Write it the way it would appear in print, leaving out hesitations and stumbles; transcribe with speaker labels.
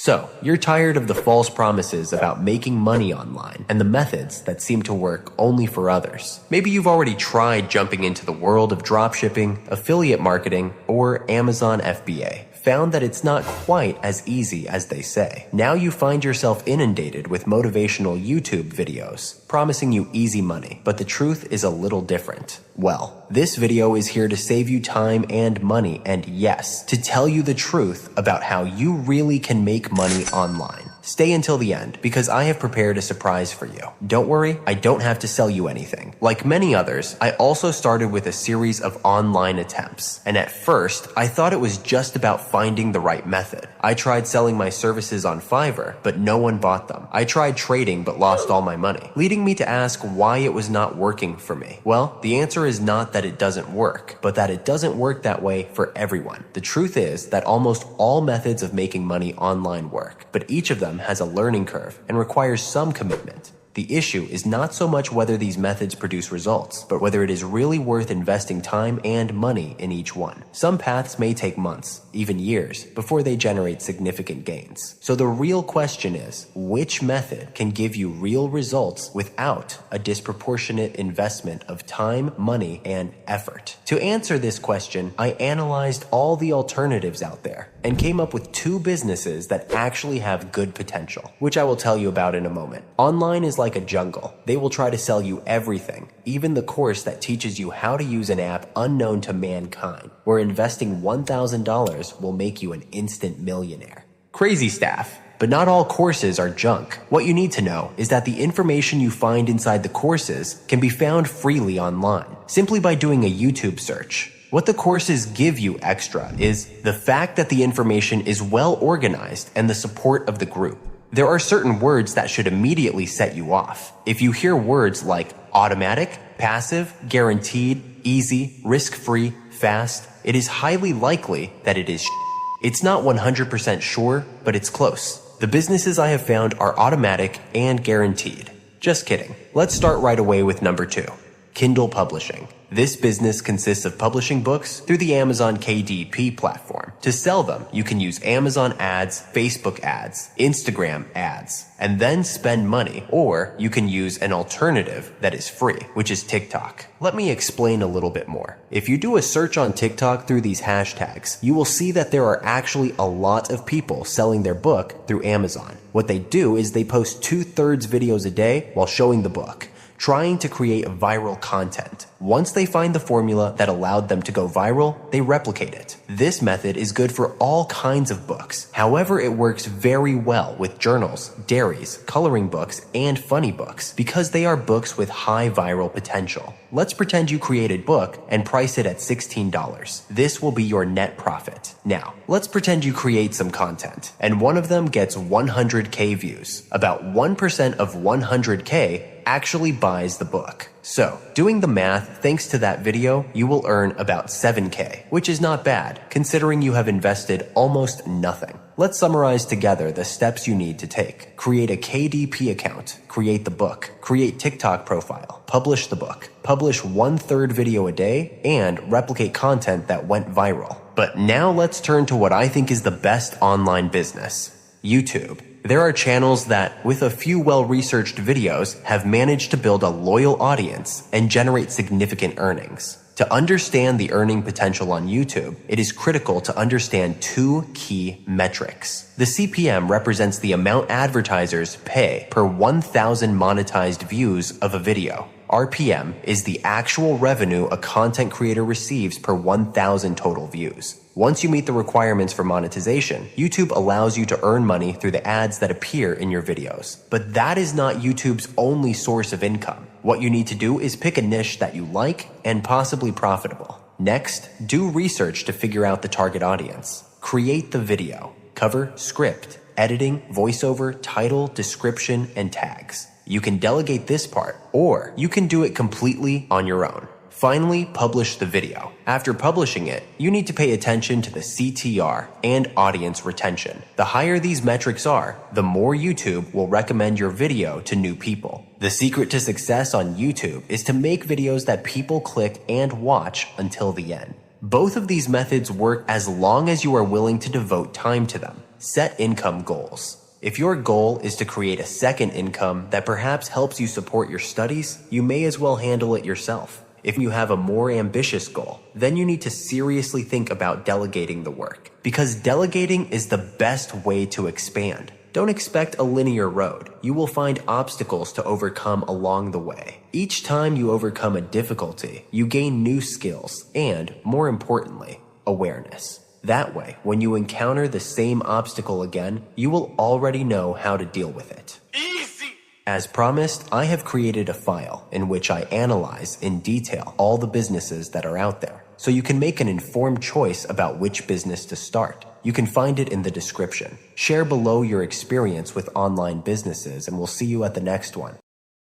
Speaker 1: So, you're tired of the false promises about making money online and the methods that seem to work only for others. Maybe you've already tried jumping into the world of dropshipping, affiliate marketing, or Amazon FBA. Found that it's not quite as easy as they say. Now you find yourself inundated with motivational YouTube videos promising you easy money, but the truth is a little different. Well, this video is here to save you time and money, and yes, to tell you the truth about how you really can make money online. Stay until the end, because I have prepared a surprise for you. Don't worry, I don't have to sell you anything. Like many others, I also started with a series of online attempts, and at first, I thought it was just about finding the right method. I tried selling my services on Fiverr, but no one bought them. I tried trading, but lost all my money, leading me to ask why it was not working for me. Well, the answer is not that it doesn't work, but that it doesn't work that way for everyone. The truth is that almost all methods of making money online work, but each of them has a learning curve and requires some commitment. The issue is not so much whether these methods produce results, but whether it is really worth investing time and money in each one. Some paths may take months, even years, before they generate significant gains. So the real question is, which method can give you real results without a disproportionate investment of time, money, and effort? To answer this question, I analyzed all the alternatives out there and came up with two businesses that actually have good potential, which I will tell you about in a moment. Online is like a jungle. They will try to sell you everything, even the course that teaches you how to use an app unknown to mankind, where investing $1,000 will make you an instant millionaire. Crazy staff. But not all courses are junk. What you need to know is that the information you find inside the courses can be found freely online, simply by doing a YouTube search. What the courses give you extra is the fact that the information is well organized and the support of the group. There are certain words that should immediately set you off. If you hear words like automatic, passive, guaranteed, easy, risk-free, fast, it is highly likely that it is It's not 100% sure, but it's close. The businesses I have found are automatic and guaranteed. Just kidding. Let's start right away with number 2. Kindle Publishing. This business consists of publishing books through the Amazon KDP platform. To sell them, you can use Amazon ads, Facebook ads, Instagram ads, and then spend money, or you can use an alternative that is free, which is TikTok. Let me explain a little bit more. If you do a search on TikTok through these hashtags, you will see that there are actually a lot of people selling their book through Amazon. What they do is they post 2/3 videos a day while showing the book, trying to create viral content. Once they find the formula that allowed them to go viral, they replicate it. This method is good for all kinds of books. However, it works very well with journals, diaries, coloring books, and funny books because they are books with high viral potential. Let's pretend you create a book and price it at $16. This will be your net profit. Now, let's pretend you create some content and one of them gets 100K views. About 1% of 100K actually buys the book. So, doing the math, thanks to that video, you will earn about 7K, which is not bad, considering you have invested almost nothing. Let's summarize together the steps you need to take. Create a KDP account, create the book, create TikTok profile, publish the book, publish 1/3 video a day, and replicate content that went viral. But now let's turn to what I think is the best online business: YouTube. There are channels that, with a few well-researched videos, have managed to build a loyal audience and generate significant earnings. To understand the earning potential on YouTube, it is critical to understand two key metrics. The CPM represents the amount advertisers pay per 1,000 monetized views of a video. RPM is the actual revenue a content creator receives per 1,000 total views. Once you meet the requirements for monetization, YouTube allows you to earn money through the ads that appear in your videos. But that is not YouTube's only source of income. What you need to do is pick a niche that you like and possibly profitable. Next, do research to figure out the target audience. Create the video, cover, script, editing, voiceover, title, description, and tags. You can delegate this part, or you can do it completely on your own. Finally, publish the video. After publishing it, you need to pay attention to the CTR and audience retention. The higher these metrics are, the more YouTube will recommend your video to new people. The secret to success on YouTube is to make videos that people click and watch until the end. Both of these methods work as long as you are willing to devote time to them. Set income goals. If your goal is to create a second income that perhaps helps you support your studies, you may as well handle it yourself. If you have a more ambitious goal, then you need to seriously think about delegating the work, because delegating is the best way to expand. Don't expect a linear road. You will find obstacles to overcome along the way. Each time you overcome a difficulty, you gain new skills and, more importantly, awareness. That way, when you encounter the same obstacle again, you will already know how to deal with it.
Speaker 2: Easy!
Speaker 1: As promised, I have created a file in which I analyze in detail all the businesses that are out there, so you can make an informed choice about which business to start. You can find it in the description. Share below your experience with online businesses, and we'll see you at the next one.